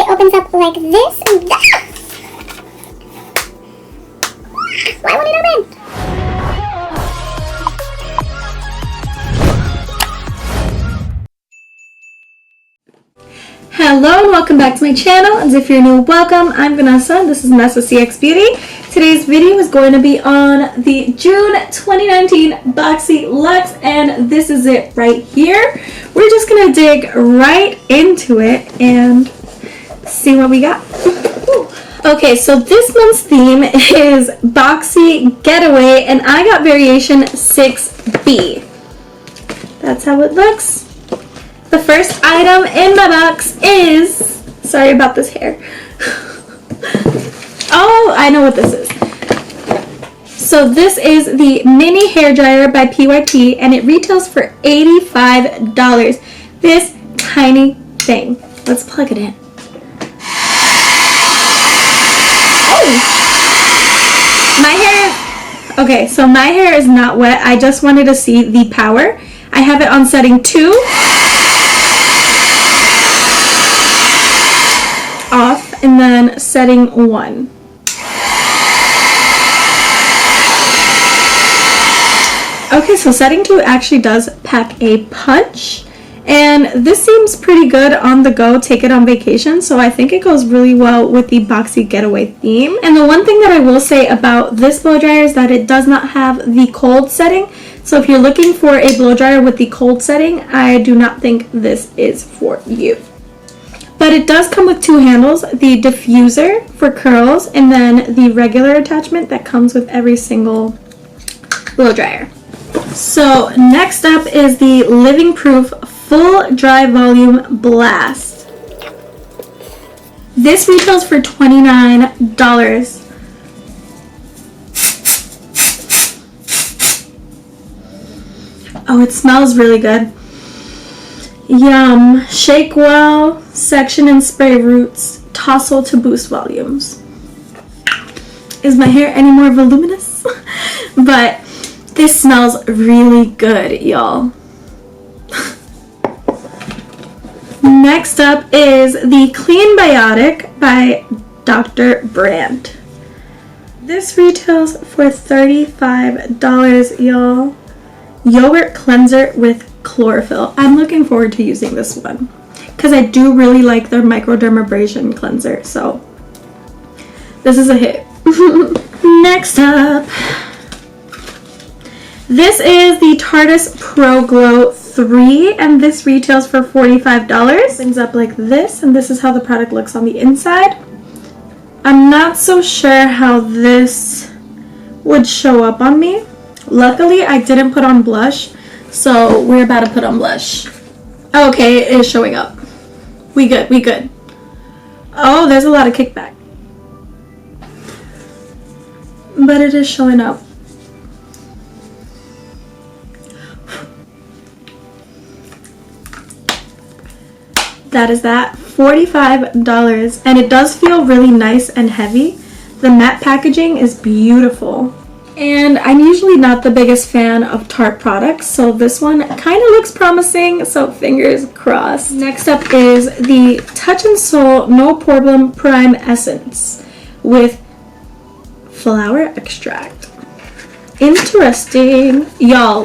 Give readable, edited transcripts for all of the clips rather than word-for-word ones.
It opens up like this. Why won't it open? Hello and welcome back to my channel. As if you're new, welcome. I'm Vanessa. This is Vanessa CX Beauty. Today's video is going to be on the June 2019 Boxyluxe, and this is it right here. We're just gonna dig right into it and see what we got. Okay, so this month's theme is Boxy Getaway, and I got variation 6B. That's how it looks. The first item in my box is, sorry about this hair. Oh, I know what this is. So this is the mini hair dryer by PYT, and it retails for $85. This tiny thing. Let's plug it in. Oh! My hair, okay, so my hair is not wet. I just wanted to see the power. I have it on setting 2. Off, and then setting 1. Okay, so setting 2 actually does pack a punch, and this seems pretty good on the go, take it on vacation, so I think it goes really well with the Boxy Getaway theme. And the one thing that I will say about this blow dryer is that it does not have the cold setting, so if you're looking for a blow dryer with the cold setting, I do not think this is for you. But it does come with 2 handles, the diffuser for curls, and then the regular attachment that comes with every single blow dryer. So next up is the Living Proof Full Dry Volume Blast. This retails for $29. Oh, it smells really good. Yum. Shake well, section and spray roots, tousle to boost volumes. Is my hair any more voluminous? But this smells really good, y'all. Next up is the Clean Biotic by Dr. Brandt. This retails for $35, y'all. Yogurt cleanser with chlorophyll. I'm looking forward to using this one because I do really like their microdermabrasion cleanser, so this is a hit. Next up, this is the Tarte Pro Glow 3, and this retails for $45. Opens up like this, and this is how the product looks on the inside. I'm not so sure how this would show up on me. Luckily, I didn't put on blush, so we're about to put on blush. Okay, it is showing up. We good, we good. Oh, there's a lot of kickback. But it is showing up. That is that. $45. And it does feel really nice and heavy. The matte packaging is beautiful. And I'm usually not the biggest fan of Tarte products, so this one kind of looks promising, so fingers crossed. Next up is the Touch and Soul No Problem Prime Essence with flower extract. Interesting. Y'all,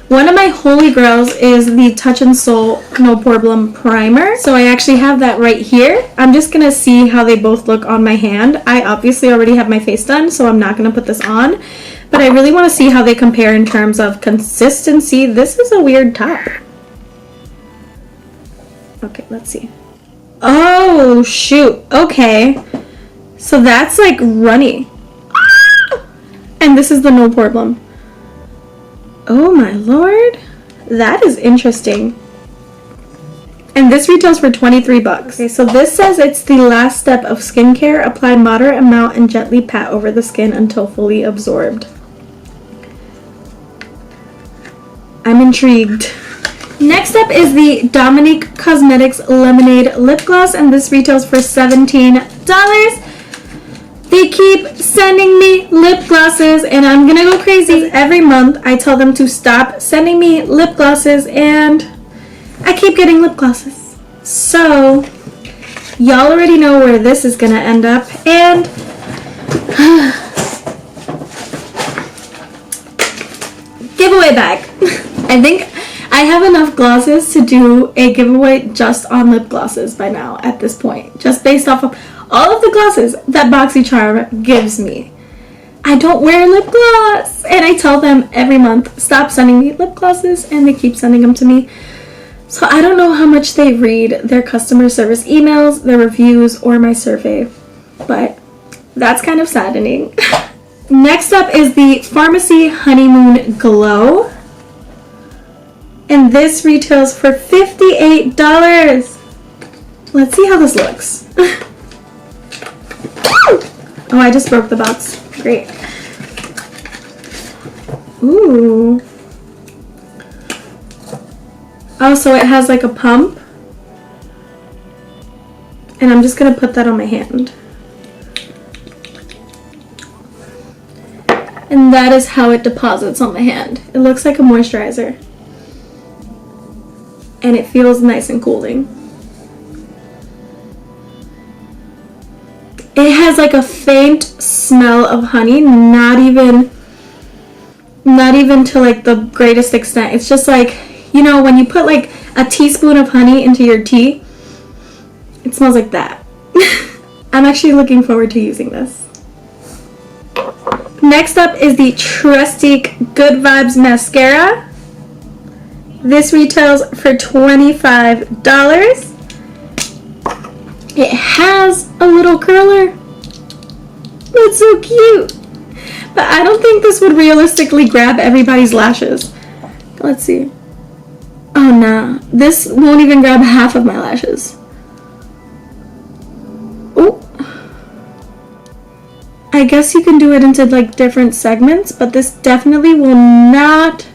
one of my holy grails is the Touch and Soul No Problem Primer. So I actually have that right here. I'm just going to see how they both look on my hand. I obviously already have my face done, so I'm not going to put this on. But I really want to see how they compare in terms of consistency. This is a weird top. Okay, let's see. Oh, shoot. Okay. So that's like runny. And this is the No Problem. Oh my lord, that is interesting. And this retails for $23. Okay, so this says it's the last step of skincare. Apply moderate amount and gently pat over the skin until fully absorbed. I'm intrigued. Next up is the Dominique Cosmetics Lemonade Lip Gloss, and this retails for $17. They keep sending me lip glosses, and I'm gonna go crazy. Every month I tell them to stop sending me lip glosses, and I keep getting lip glosses. So y'all already know where this is gonna end up. And giveaway bag. I think I have enough glosses to do a giveaway just on lip glosses by now at this point. Just based off of all of the glosses that BoxyCharm gives me. I don't wear lip gloss, and I tell them every month, stop sending me lip glosses, and they keep sending them to me. So I don't know how much they read their customer service emails, their reviews, or my survey, but that's kind of saddening. Next up is the Pharmacy Honeymoon Glow, and this retails for $58. Let's see how this looks. Oh, I just broke the box. Great. Ooh. Oh, so it has like a pump. And I'm just going to put that on my hand. And that is how it deposits on my hand. It looks like a moisturizer. And it feels nice and cooling. It has like a faint smell of honey, not even to like the greatest extent. It's just like, you know, when you put like a teaspoon of honey into your tea, it smells like that. I'm actually looking forward to using this. Next up is the Trustique Good Vibes Mascara. This retails for $25. It has a little curler. It's so cute. But I don't think this would realistically grab everybody's lashes. Let's see. Oh, nah. This won't even grab half of my lashes. Oh. I guess you can do it into like different segments, but this definitely will not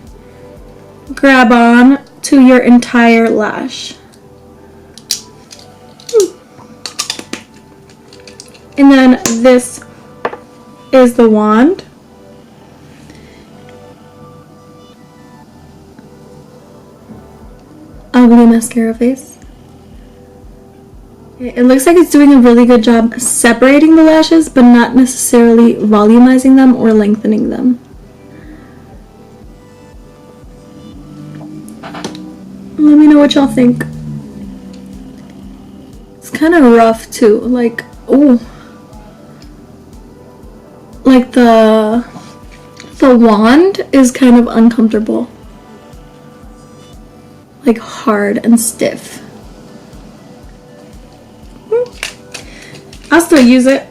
grab on to your entire lash. And then this is the wand. Ugly mascara face. It looks like it's doing a really good job separating the lashes, but not necessarily volumizing them or lengthening them. Let me know what y'all think. It's kind of rough too, like, ooh. Like the wand is kind of uncomfortable. Like hard and stiff. I'll still use it.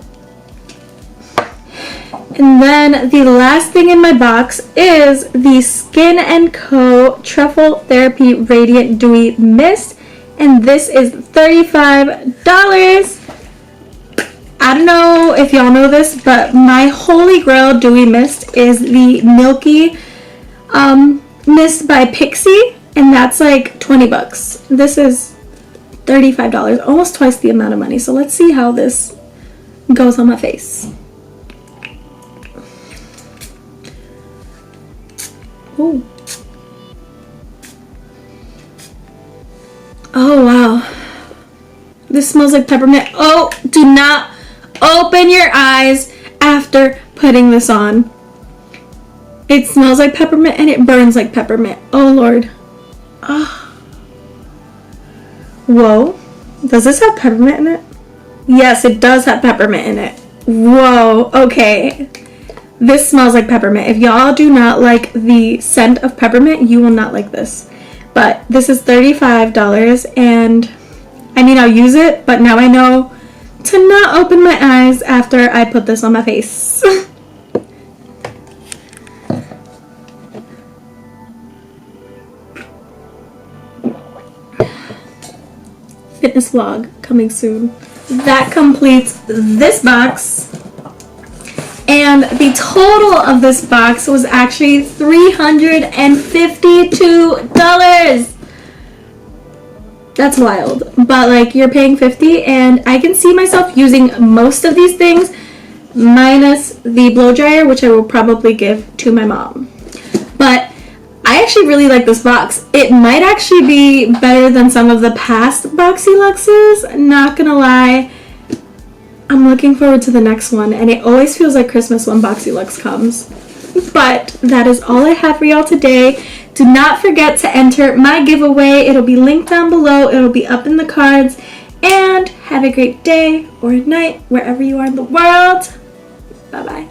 And then the last thing in my box is the Skin & Co. Truffle Therapy Radiant Dewy Mist. And this is $35. I don't know if y'all know this, but my holy grail dewy mist is the Milky Mist by Pixie, and that's like $20. This is $35, almost twice the amount of money. So let's see how this goes on my face. Ooh. Oh wow. This smells like peppermint. Oh, do not open your eyes after putting this on. It smells like peppermint and it burns like peppermint. Oh Lord. Oh. Whoa. Does this have peppermint in it? Yes, it does have peppermint in it. Whoa. Okay. This smells like peppermint. If y'all do not like the scent of peppermint, you will not like this. But this is $35, and I mean, I'll use it, but now I know to not open my eyes after I put this on my face. Fitness vlog coming soon. That completes this box. And the total of this box was actually $352. That's wild. But like, you're paying $50, and I can see myself using most of these things minus the blow dryer, which I will probably give to my mom. But I actually really like this box. It might actually be better than some of the past Boxyluxes. Not gonna lie. I'm looking forward to the next one, and it always feels like Christmas when Boxyluxe comes. But that is all I have for y'all today. Do not forget to enter my giveaway. It'll be linked down below. It'll be up in the cards. And have a great day or night wherever you are in the world. Bye-bye.